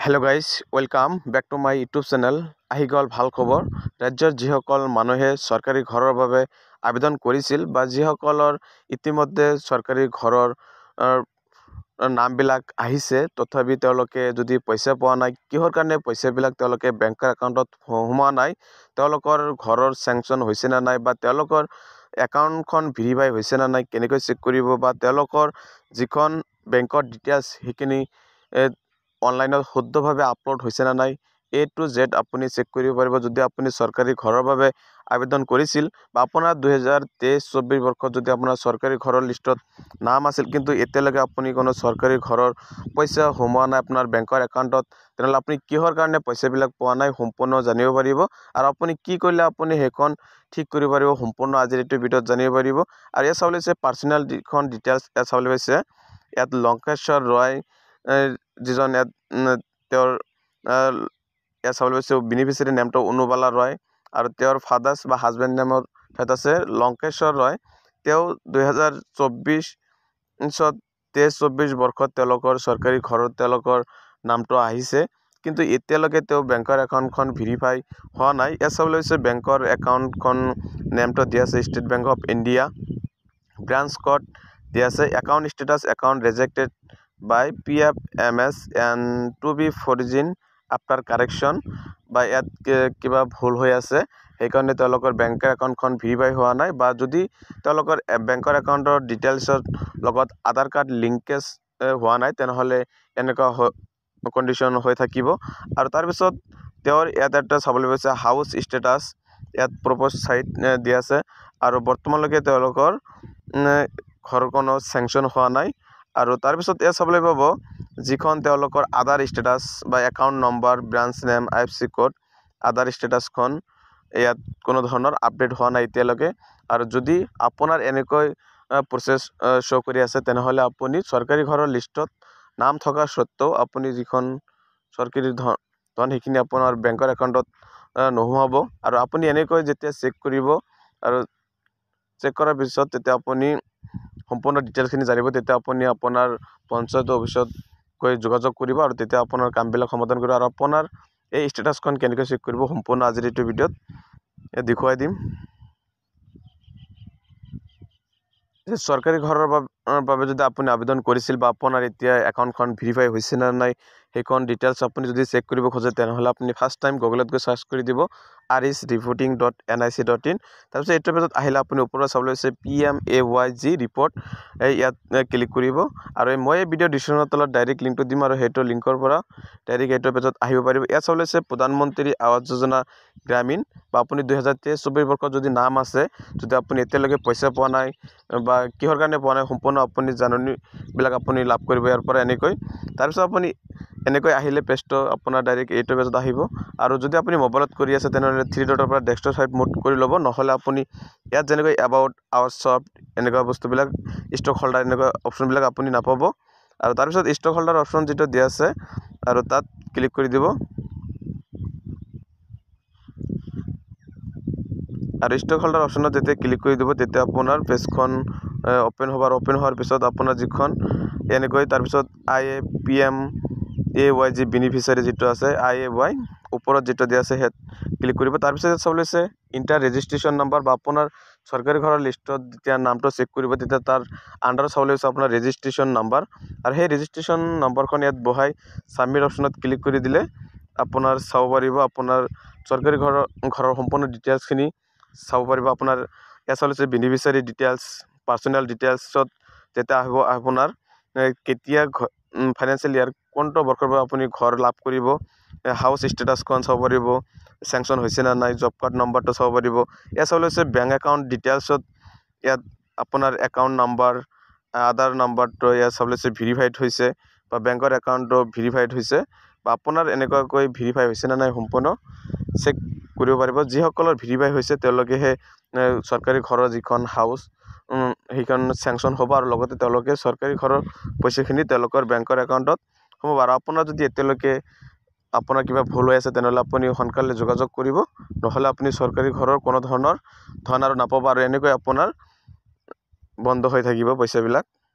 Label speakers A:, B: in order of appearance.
A: Hello' guys welcome back to my YouTube channel. আহি গ'ল ভাল খবৰ। ৰাজ্যৰ যিসকল মানুহে চৰকাৰী ঘৰৰ বাবে আবেদন কৰিছিল বা যিসকলৰ ইতিমধ্যে চৰকাৰী ঘৰৰ নামবিলাক আহিছে, তথাপি তেওঁলোকে যদি পইচা পোৱা নাই, কিহৰ কাৰণে পইচাবিলাক তেওঁলোকে বেংকৰ একাউণ্টত সোমোৱা নাই, তেওঁলোকৰ ঘৰৰ চেংচন হৈছে নে নাই, বা তেওঁলোকৰ একাউণ্টখন ভেৰিফাই হৈছে নে নাই, কেনেকৈ চেক কৰিব, বা তেওঁলোকৰ যিখন বেংকৰ ডিটেইলছ সেইখিনি অনলাইনত শুদ্ধভাৱে আপলোড হৈছে না নাই, A to Z আপুনি চেক কৰিব পাৰিব। যদি আপুনি চৰকাৰী ঘৰৰ বাবে আবেদন কৰিছিল বা আপোনাৰ 2023-24 বৰ্ষত যদি আপোনাৰ চৰকাৰী ঘৰৰ লিষ্টত নাম আছিল, কিন্তু এতিয়ালৈকে আপুনি কোনো চৰকাৰী ঘৰৰ পইচা সোমোৱা নাই আপোনাৰ বেংকৰ একাউণ্টত, তেনেহ'লে আপুনি কিহৰ কাৰণে পইচাবিলাক পোৱা নাই সম্পূৰ্ণ জানিব পাৰিব। আৰু আপুনি কি কৰিলে আপুনি সেইখন ঠিক কৰিব পাৰিব সম্পূৰ্ণ আজিৰ এইটো ভিডিঅ'ত জানিব পাৰিব। আৰু ইয়াত চাবলৈ হৈছে পাৰ্চনেল যিখন ডিটেইলছ, ইয়াত চাবলৈ হৈছে ইয়াত লংকেশ্বৰ ৰয় যিজন ইয়াত তেওঁৰ ইয়াত চাবলৈ পাইছোঁ বেনিফিচিয়াৰী নেমটো অনুবালা ৰয়, আৰু তেওঁৰ ফাদাৰ্ছ বা হাজবেণ্ড নেমৰ ঠাইত আছে লংকেশ্বৰ ৰয়। তেওঁ 2023-24 বৰ্ষত তেওঁলোকৰ চৰকাৰী ঘৰত তেওঁলোকৰ নামটো আহিছে, কিন্তু এতিয়ালৈকে তেওঁ বেংকৰ একাউণ্টখন ভেৰিফাই হোৱা নাই। ইয়াত চাবলৈ হৈছে বেংকৰ একাউণ্টখন নেমটো দিয়া আছে state bank of India, branch code দিয়া আছে account status account rejected by PFMS and to be foregin after correction, বা ইয়াত কিবা ভুল হৈ আছে সেইকাৰণে তেওঁলোকৰ বেংকৰ একাউণ্টখন ভেৰিফাই হোৱা নাই, বা যদি তেওঁলোকৰ বেংকৰ একাউণ্টৰ ডিটেইলছৰ লগত আধাৰ কাৰ্ড লিংকেজ হোৱা নাই, তেনেহ'লে এনেকুৱা কণ্ডিশ্যন হৈ থাকিব। আৰু তাৰপিছত তেওঁৰ ইয়াত এটা চাবলৈ পাইছে হাউচ ষ্টেটাছ, ইয়াত প্ৰপ'জ চাইট দিয়া আছে, আৰু বৰ্তমানলৈকে তেওঁলোকৰ ঘৰ কোনো চেংচন হোৱা নাই। আৰু তাৰপিছত ইয়াত চাবলৈ পাব যিখন তেওঁলোকৰ আধাৰ ষ্টেটাছ বা account number, branch name, IFC code, Aadhaar ষ্টেটাছখন ইয়াত কোনো ধৰণৰ আপডেট হোৱা নাই এতিয়ালৈকে। আৰু যদি আপোনাৰ এনেকৈ প্ৰচেছ শ্ব' কৰি আছে, তেনেহ'লে আপুনি চৰকাৰী ঘৰৰ লিষ্টত নাম থকা স্বত্বেও আপুনি যিখন চৰকাৰী ধন সেইখিনি আপোনাৰ বেংকৰ একাউণ্টত নোসোমাব। আৰু আপুনি এনেকৈ যেতিয়া চেক কৰিব, আৰু চেক কৰাৰ পিছত তেতিয়া আপুনি সম্পূৰ্ণ ডিটেইলছখিনি জানিব, তেতিয়া আপুনি আপোনাৰ পঞ্চায়ত অফিচত গৈ যোগাযোগ কৰিব, আৰু তেতিয়া আপোনাৰ কামবিলাক সমাধান কৰিব। আৰু আপোনাৰ এই ষ্টেটাছখন কেনেকৈ চেক কৰিব সম্পূৰ্ণ আজিৰ এইটো ভিডিঅ'ত দেখুৱাই দিম। যে চৰকাৰী ঘৰৰ বাবে যদি আপুনি আবেদন কৰিছিল বা আপোনাৰ এতিয়া একাউণ্টখন ভেৰিফাই হৈছে নে নাই, সেইখন ডিটেইলছ আপুনি যদি চেক কৰিব খোজে, তেনেহ'লে আপুনি ফাৰ্ষ্ট টাইম গুগলত গৈ চাৰ্চ কৰি দিব arisreporting.nic.in। তাৰপিছত এইটোৰ পিছত আহিলে আপুনি ওপৰত চাবলৈ হৈছে PMAYG ৰিপৰ্ট, ইয়াত ক্লিক কৰিব। আৰু মই এই ভিডিঅ' ডিছক্ৰিপশ্যনৰ তলত ডাইৰেক্ট লিংকটো দিম, আৰু সেইটো লিংকৰ পৰা ডাইৰেক্ট এইটোৰ পিছত আহিব পাৰিব। ইয়াত চাবলৈ হৈছে প্ৰধানমন্ত্ৰী আৱাস যোজনা গ্ৰামীণ, বা আপুনি 2023-24 বৰ্ষত যদি নাম আছে, যদি আপুনি এতিয়ালৈকে পইচা পোৱা নাই বা কিহৰ কাৰণে পোৱা নাই, সম্পূৰ্ণ আপুনি জাননীবিলাক আপুনি লাভ কৰিব ইয়াৰ পৰা এনেকৈ। তাৰপিছত আপুনি এনেকৈ আহিলে পেজটো আপোনাৰ ডাইৰেক্ট এইটো পেজত আহিব। আৰু যদি আপুনি মোবাইলত কৰি আছে, তেনেহ'লে 3 ডটৰ পৰা ডেস্কটপ চাইড মুড কৰি ল'ব, নহ'লে আপুনি ইয়াত যেনেকৈ এবাউট আৱাৰ শ্বপ এনেকুৱা বস্তুবিলাক, ষ্টক হোল্ডাৰ এনেকুৱা অপশ্যনবিলাক আপুনি নাপাব। আৰু তাৰপিছত ষ্টক হোল্ডাৰ অপশ্যন যিটো দিয়া আছে, আৰু তাত ক্লিক কৰি দিব। আৰু ষ্টক হোল্ডাৰ অপশ্যনত যেতিয়া ক্লিক কৰি দিব, তেতিয়া আপোনাৰ পেজখন অ'পেন হ'ব। আৰু অ'পেন হোৱাৰ পিছত আপোনাৰ যিখন এনেকৈ, তাৰপিছত PMAYG বেনিফিচিয়াৰী যিটো আছে IAY ওপৰত যিটো দিয়া আছে সেই ক্লিক কৰিব। তাৰপিছত চাবলৈ আছে ইণ্টাৰ ৰেজিষ্ট্ৰেশ্যন নম্বৰ, বা আপোনাৰ চৰকাৰী ঘৰৰ লিষ্টত যেতিয়া নামটো চেক কৰিব, তেতিয়া তাৰ আণ্ডাৰত চাবলৈ আছে আপোনাৰ ৰেজিষ্ট্ৰেশ্যন নম্বৰ, আৰু সেই ৰেজিষ্ট্ৰেশ্যন নম্বৰখন ইয়াত বহাই ছাবমিট অপশ্যনত ক্লিক কৰি দিলে আপোনাৰ চাব পাৰিব আপোনাৰ চৰকাৰী ঘৰৰ সম্পূৰ্ণ ডিটেইলছখিনি চাব পাৰিব। আপোনাৰ ইয়াত চাবলৈ বেনিফিচিয়াৰী ডিটেইলছ, পাৰ্চনেল ডিটেইলছত যেতিয়া আহিব আপোনাৰ কেতিয়া ফাইনেন্সিয়েল ইয়াৰ কোনটো বৰ্ষৰ পৰা আপুনি ঘৰ লাভ কৰিব, হাউচ ষ্টেটাছখন চাব পাৰিব, চেংচন হৈছে নে নাই, জব কাৰ্ড নম্বৰটো চাব পাৰিব। ইয়াত চাবলৈ হৈছে বেংক একাউণ্ট ডিটেইলছত, ইয়াত আপোনাৰ একাউণ্ট নম্বৰ, আধাৰ নম্বৰটো ইয়াত চাবলৈ হৈছে ভেৰিফাইড হৈছে, বা বেংকৰ একাউণ্টটো ভেৰিফাইড হৈছে, বা আপোনাৰ এনেকুৱাকৈ ভেৰিফাই হৈছে নে নাই সম্পূৰ্ণ চেক কৰিব পাৰিব। যিসকলৰ ভেৰিফাই হৈছে তেওঁলোকেহে চৰকাৰী ঘৰৰ যিখন হাউচ সেইখন চেংচন হ'ব, আৰু লগতে তেওঁলোকে চৰকাৰী ঘৰৰ পইচাখিনি তেওঁলোকৰ বেংকৰ একাউণ্টত সোমাব। আৰু আপোনাৰ যদি এতিয়ালৈকে আপোনাৰ কিবা ভুল হৈ আছে, তেনেহ'লে আপুনি সোনকালে যোগাযোগ কৰিব, নহ'লে আপুনি চৰকাৰী ঘৰৰ কোনো ধৰণৰ ধন আৰু নাপাব, আৰু এনেকৈ আপোনাৰ বন্ধ হৈ থাকিব পইচাবিলাক।